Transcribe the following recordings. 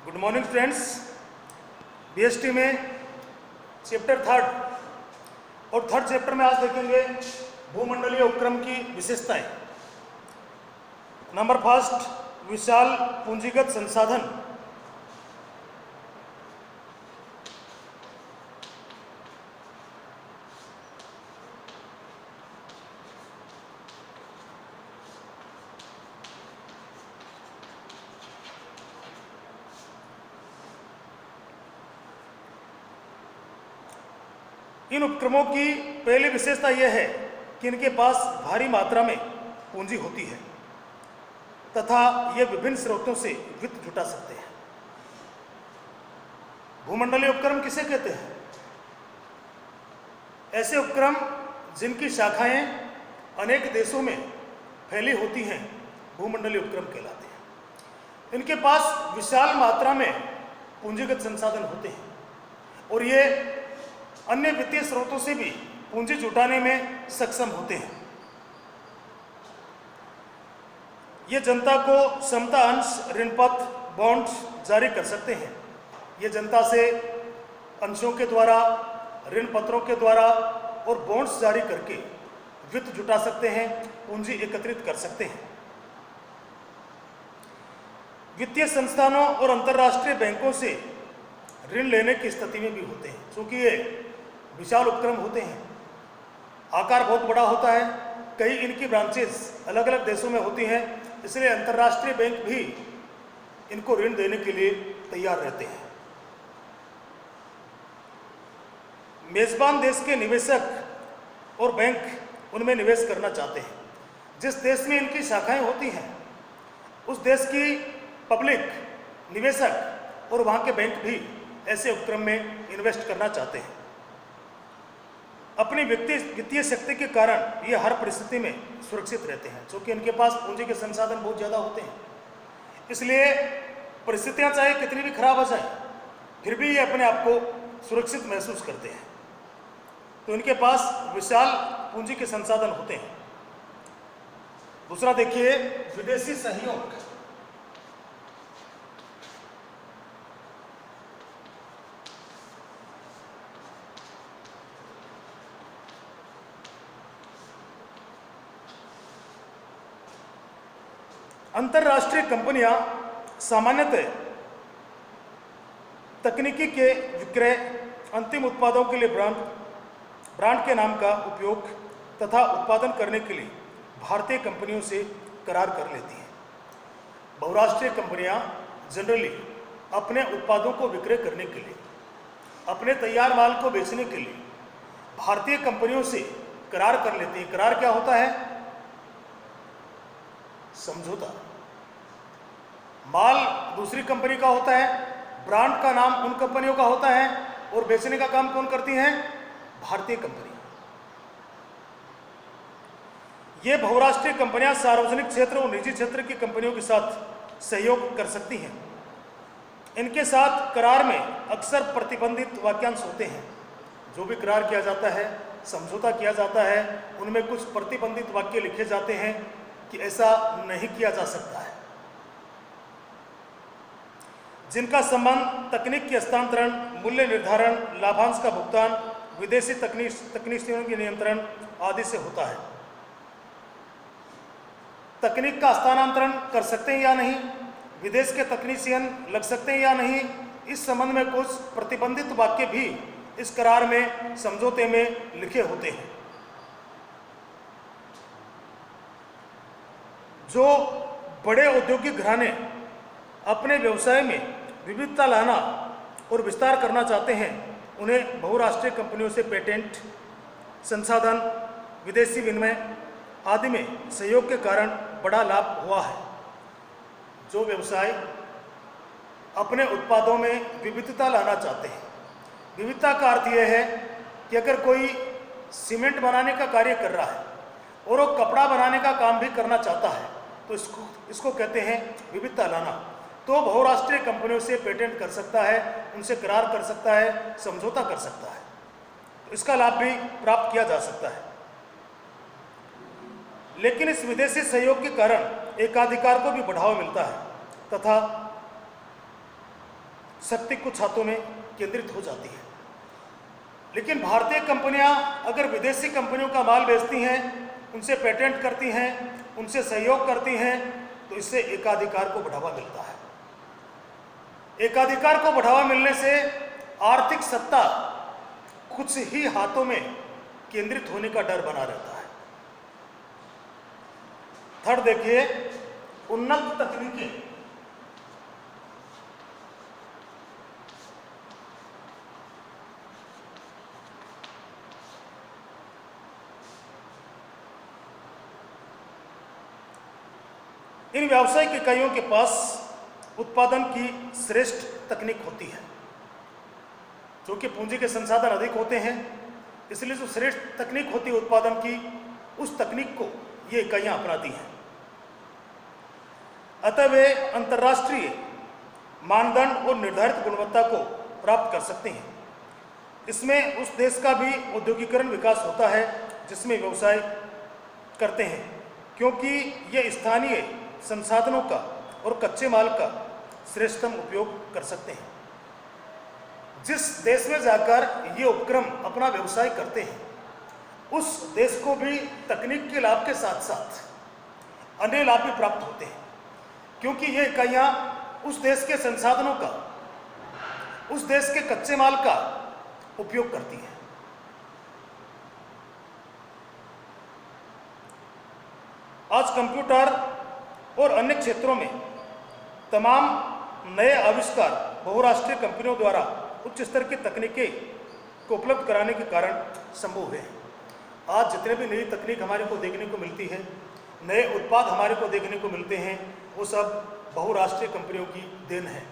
Good morning friends. BST में chapter third और third chapter में आज देखेंगे भूमंडलीय उपक्रम की विशेषताएं। नंबर फर्स्ट, विशाल पूंजीगत संसाधन। इन उपक्रमों की पहली विशेषता यह है कि इनके पास भारी मात्रा में पूंजी होती है तथा ये विभिन्न स्रोतों से वित्त जुटा सकते हैं। भूमंडलीय उपक्रम किसे कहते हैं? ऐसे उपक्रम जिनकी शाखाएं अनेक देशों में फैली होती हैं भूमंडलीय उपक्रम कहलाते हैं। इनके पास विशाल मात्रा में पूंजीगत संसाधन होते हैं और ये अन्य वित्तीय स्रोतों से भी पूंजी जुटाने में सक्षम होते हैं। ये जनता को समता अंश, ऋण पत्र, बॉन्ड्स जारी कर सकते हैं। ये जनता से अंशों के द्वारा, ऋण पत्रों के द्वारा और बॉन्ड्स जारी करके वित्त जुटा सकते हैं, पूंजी एकत्रित कर सकते हैं। वित्तीय संस्थानों और अंतर्राष्ट्रीय बैंकों से ऋण लेने की स्थिति में भी होते हैं। क्योंकि ये विशाल उपक्रम होते हैं, आकार बहुत बड़ा होता है, कई इनकी ब्रांचेस अलग अलग देशों में होती हैं, इसलिए अंतर्राष्ट्रीय बैंक भी इनको ऋण देने के लिए तैयार रहते हैं। मेजबान देश के निवेशक और बैंक उनमें निवेश करना चाहते हैं। जिस देश में इनकी शाखाएं होती हैं उस देश की पब्लिक, निवेशक और वहाँ के बैंक भी ऐसे उपक्रम में इन्वेस्ट करना चाहते हैं। अपनी वित्तीय शक्ति के कारण ये हर परिस्थिति में सुरक्षित रहते हैं, क्योंकि इनके पास पूंजी के संसाधन बहुत ज़्यादा होते हैं। इसलिए परिस्थितियां चाहे कितनी भी खराब हो जाए, फिर भी ये अपने आप को सुरक्षित महसूस करते हैं। तो इनके पास विशाल पूंजी के संसाधन होते हैं। दूसरा देखिए, विदेशी सहयोग। अंतर्राष्ट्रीय कंपनियां सामान्यतः तकनीकी के विक्रय, अंतिम उत्पादों के लिए ब्रांड के नाम का उपयोग तथा उत्पादन करने के लिए भारतीय कंपनियों से करार कर लेती हैं। बहुराष्ट्रीय कंपनियां जनरली अपने उत्पादों को विक्रय करने के लिए, अपने तैयार माल को बेचने के लिए भारतीय कंपनियों से करार कर लेती हैं। करार क्या होता है? समझौता। माल दूसरी कंपनी का होता है, ब्रांड का नाम उन कंपनियों का होता है और बेचने का काम कौन करती हैं? भारतीय कंपनी। ये बहुराष्ट्रीय कंपनियां सार्वजनिक क्षेत्र और निजी क्षेत्र की कंपनियों के साथ सहयोग कर सकती हैं। इनके साथ करार में अक्सर प्रतिबंधित वाक्यांश होते हैं। जो भी करार किया जाता है, समझौता किया जाता है, उनमें कुछ प्रतिबंधित वाक्य लिखे जाते हैं कि ऐसा नहीं किया जा सकता है, जिनका संबंध तकनीक के हस्तांतरण, मूल्य निर्धारण, लाभांश का भुगतान, विदेशी तकनीशियों के नियंत्रण आदि से होता है। तकनीक का हस्तांतरण कर सकते हैं या नहीं, विदेश के तकनीशियन लग सकते हैं या नहीं, इस संबंध में कुछ प्रतिबंधित वाक्य भी इस करार में, समझौते में लिखे होते हैं। जो बड़े औद्योगिक घराने अपने व्यवसाय में विविधता लाना और विस्तार करना चाहते हैं, उन्हें बहुराष्ट्रीय कंपनियों से पेटेंट, संसाधन, विदेशी विनिमय आदि में सहयोग के कारण बड़ा लाभ हुआ है। जो व्यवसाय अपने उत्पादों में विविधता लाना चाहते हैं, विविधता का अर्थ यह है कि अगर कोई सीमेंट बनाने का कार्य कर रहा है और वो कपड़ा बनाने का काम भी करना चाहता है, तो इसको कहते हैं विविधता लाना। तो बहुराष्ट्रीय कंपनियों से पेटेंट कर सकता है, उनसे करार कर सकता है, समझौता कर सकता है, तो इसका लाभ भी प्राप्त किया जा सकता है। लेकिन इस विदेशी सहयोग के कारण एकाधिकार को भी बढ़ावा मिलता है तथा शक्ति कुछ हाथों में केंद्रित हो जाती है। लेकिन भारतीय कंपनियां अगर विदेशी कंपनियों का माल बेचती हैं, उनसे पेटेंट करती हैं, उनसे सहयोग करती हैं, तो इससे एकाधिकार को बढ़ावा मिलता है। एकाधिकार को बढ़ावा मिलने से आर्थिक सत्ता कुछ ही हाथों में केंद्रित होने का डर बना रहता है। थर्ड देखिए, उन्नत तकनीकें। इन व्यावसायिक इकाइयों के पास उत्पादन की श्रेष्ठ तकनीक होती है, क्योंकि पूंजी के संसाधन अधिक होते हैं, इसलिए जो श्रेष्ठ तकनीक होती है उत्पादन की, उस तकनीक को ये इकाइयां अपनाती हैं। अतः वे अंतर्राष्ट्रीय मानदंड और निर्धारित गुणवत्ता को प्राप्त कर सकते हैं। इसमें उस देश का भी औद्योगिकरण विकास होता है जिसमें व्यवसाय करते हैं, क्योंकि ये स्थानीय संसाधनों का और कच्चे माल का श्रेष्ठतम उपयोग कर सकते हैं। जिस देश में जाकर ये उपक्रम अपना व्यवसाय करते हैं, उस देश को भी तकनीक के लाभ के साथ साथ अन्य लाभ भी प्राप्त होते हैं, क्योंकि ये इकाइयां उस देश के संसाधनों का, उस देश के कच्चे माल का उपयोग करती हैं। आज कंप्यूटर और अन्य क्षेत्रों में तमाम नए आविष्कार बहुराष्ट्रीय कंपनियों द्वारा उच्च स्तर की तकनीकें को उपलब्ध कराने के कारण संभव हुए हैं। आज जितने भी नई तकनीक हमारे को देखने को मिलती है, नए उत्पाद हमारे को देखने को मिलते हैं, वो सब बहुराष्ट्रीय कंपनियों की देन है।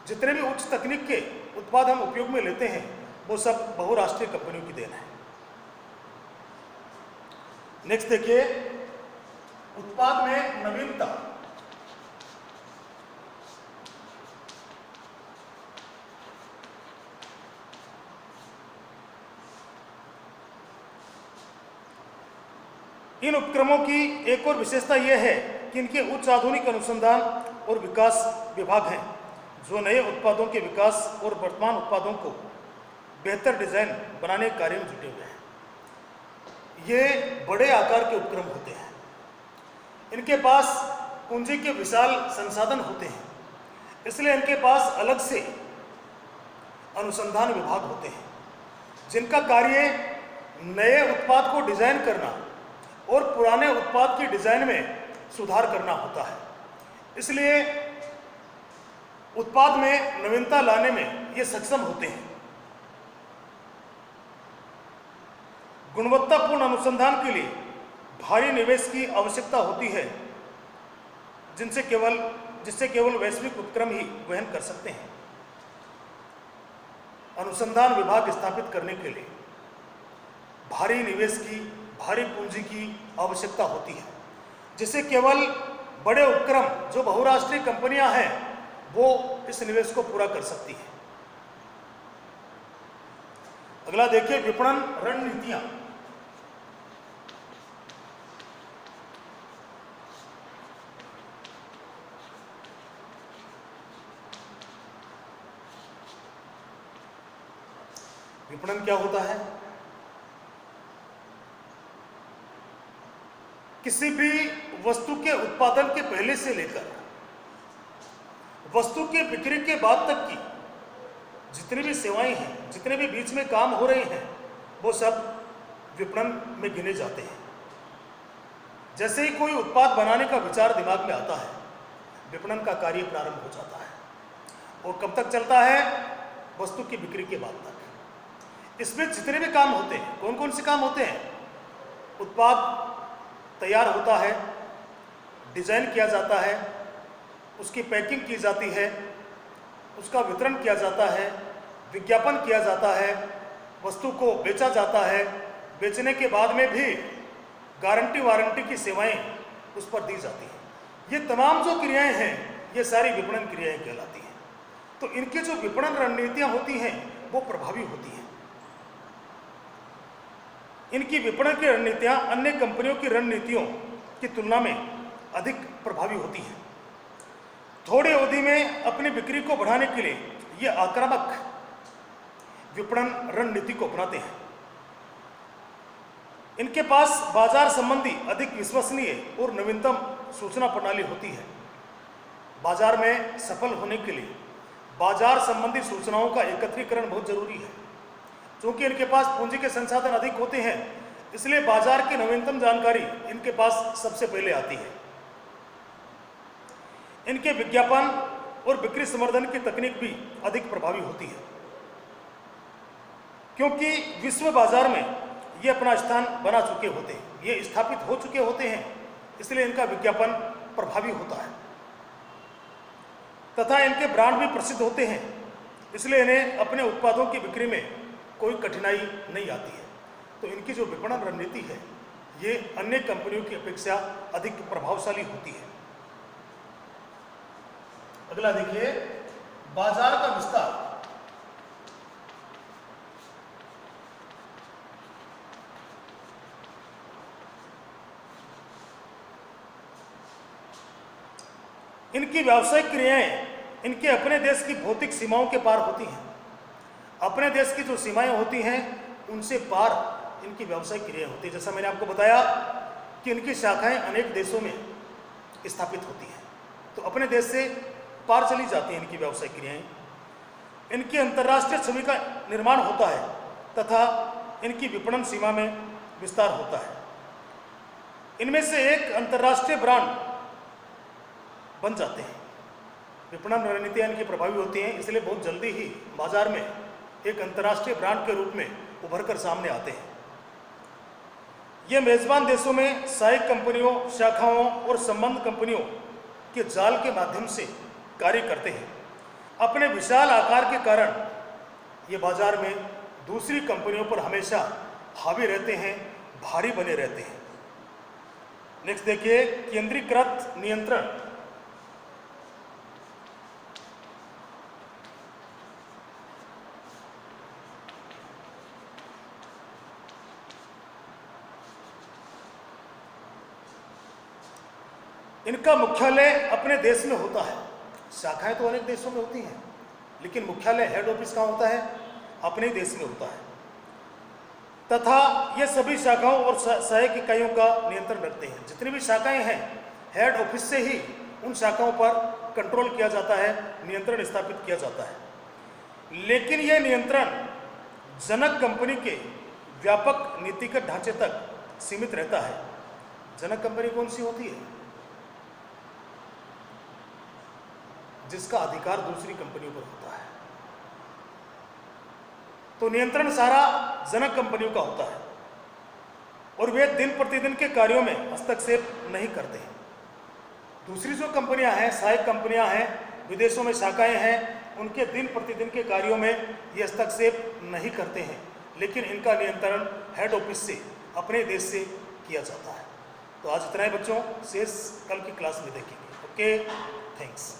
जितने भी उच्च तकनीक के उत्पाद हम उपयोग में लेते हैं, वो सब बहुराष्ट्रीय कंपनियों की देन है। नेक्स्ट देखिए, उत्पाद में नवीनता। इन उपक्रमों की एक और विशेषता यह है कि इनके उच्च आधुनिक अनुसंधान और विकास विभाग हैं, जो नए उत्पादों के विकास और वर्तमान उत्पादों को बेहतर डिजाइन बनाने के कार्य में जुटे हुए हैं। ये बड़े आकार के उपक्रम होते हैं। इनके पास पूंजी के विशाल संसाधन होते हैं, इसलिए इनके पास अलग से अनुसंधान विभाग होते हैं, जिनका कार्य नए उत्पाद को डिजाइन करना और पुराने उत्पाद की डिजाइन में सुधार करना होता है। इसलिए उत्पाद में नवीनता लाने में ये सक्षम होते हैं। गुणवत्तापूर्ण अनुसंधान के लिए भारी निवेश की आवश्यकता होती है, जिससे केवल वैश्विक उपक्रम ही वहन कर सकते हैं। अनुसंधान विभाग स्थापित करने के लिए भारी निवेश की, भारी पूंजी की आवश्यकता होती है, जिसे केवल बड़े उपक्रम जो बहुराष्ट्रीय कंपनियां हैं वो इस निवेश को पूरा कर सकती हैं। अगला देखिए, विपणन रणनीतियां। विपणन क्या होता है? किसी भी वस्तु के उत्पादन के पहले से लेकर वस्तु के बिक्री के बाद तक की जितनी भी सेवाएं हैं, जितने भी बीच में काम हो रहे हैं, वो सब विपणन में गिने जाते हैं। जैसे ही कोई उत्पाद बनाने का विचार दिमाग में आता है, विपणन का कार्य प्रारंभ हो जाता है। और कब तक चलता है? वस्तु की बिक्री के बाद तक। इसमें जितने भी काम होते हैं, कौन कौन से काम होते हैं? उत्पाद तैयार होता है, डिजाइन किया जाता है, उसकी पैकिंग की जाती है, उसका वितरण किया जाता है, विज्ञापन किया जाता है, वस्तु को बेचा जाता है, बेचने के बाद में भी गारंटी वारंटी की सेवाएं उस पर दी जाती हैं। ये तमाम जो क्रियाएं हैं, ये सारी विपणन क्रियाएं कहलाती हैं। तो इनकी जो विपणन रणनीतियां होती हैं वो प्रभावी होती हैं। इनकी विपणन की रणनीतियां अन्य कंपनियों की रणनीतियों की तुलना में अधिक प्रभावी होती हैं। थोड़ी अवधि में अपनी बिक्री को बढ़ाने के लिए ये आक्रामक विपणन रणनीति को अपनाते हैं। इनके पास बाजार संबंधी अधिक विश्वसनीय और नवीनतम सूचना प्रणाली होती है। बाजार में सफल होने के लिए बाजार संबंधी सूचनाओं का एकत्रीकरण बहुत जरूरी है। क्योंकि इनके पास पूंजी के संसाधन अधिक होते हैं, इसलिए बाजार की नवीनतम जानकारी इनके पास सबसे पहले आती है। इनके विज्ञापन और बिक्री संवर्धन की तकनीक भी अधिक प्रभावी होती है, क्योंकि विश्व बाजार में ये अपना स्थान बना चुके होते हैं, ये स्थापित हो चुके होते हैं, इसलिए इनका विज्ञापन प्रभावी होता है तथा इनके ब्रांड भी प्रसिद्ध होते हैं, इसलिए इन्हें अपने उत्पादों की बिक्री में कोई कठिनाई नहीं आती है। तो इनकी जो विपणन रणनीति है ये अन्य कंपनियों की अपेक्षा अधिक प्रभावशाली होती है। अगला देखिए, बाजार का विस्तार। इनकी व्यावसायिक क्रियाएं इनके अपने देश की भौतिक सीमाओं के पार होती हैं। अपने देश की जो सीमाएं होती हैं उनसे पार इनकी व्यावसायिक क्रियाएं होती हैं। जैसा मैंने आपको बताया कि इनकी शाखाएं अनेक देशों में स्थापित होती हैं, तो अपने देश से पार चली जाती हैं इनकी व्यावसायिक क्रियाएं। इनकी अंतर्राष्ट्रीय छवि का निर्माण होता है तथा इनकी विपणन सीमा में विस्तार होता है। इनमें से एक अंतर्राष्ट्रीय ब्रांड बन जाते हैं। विपणन रणनीतियां इनकी प्रभावी होती हैं, इसलिए बहुत जल्दी ही बाजार में एक अंतर्राष्ट्रीय ब्रांड के रूप में उभरकर सामने आते हैं। ये मेजबान देशों में सहायक कंपनियों, शाखाओं और संबंध कंपनियों के जाल के माध्यम से कार्य करते हैं। अपने विशाल आकार के कारण ये बाजार में दूसरी कंपनियों पर हमेशा हावी रहते हैं, भारी बने रहते हैं। नेक्स्ट देखिए, केंद्रीकृत नियंत्रण। इनका मुख्यालय अपने देश में होता है। शाखाएं तो अनेक देशों में होती हैं, लेकिन मुख्यालय हेड ऑफिस कहाँ होता है? अपने ही देश में होता है। तथा ये सभी शाखाओं और सहायक इकाइयों का नियंत्रण रखते हैं। जितनी भी शाखाएं हैं, हेड ऑफिस से ही उन शाखाओं पर कंट्रोल किया जाता है, नियंत्रण स्थापित किया जाता है। लेकिन यह नियंत्रण जनक कंपनी के व्यापक नीतिगत ढांचे तक सीमित रहता है। जनक कंपनी कौन सी होती है? जिसका अधिकार दूसरी कंपनियों पर होता है। तो नियंत्रण सारा जनक कंपनियों का होता है और वे दिन प्रतिदिन के कार्यों में हस्तक्षेप नहीं करते हैं। दूसरी जो कंपनियां हैं, सहायक कंपनियां हैं, विदेशों में शाखाएं हैं, उनके दिन प्रतिदिन के कार्यों में ये हस्तक्षेप नहीं करते हैं, लेकिन इनका नियंत्रण हेड ऑफिस से, अपने देश से किया जाता है। तो आज इतना ही बच्चों, शेष कल की क्लास में देखेंगे। Okay, thanks.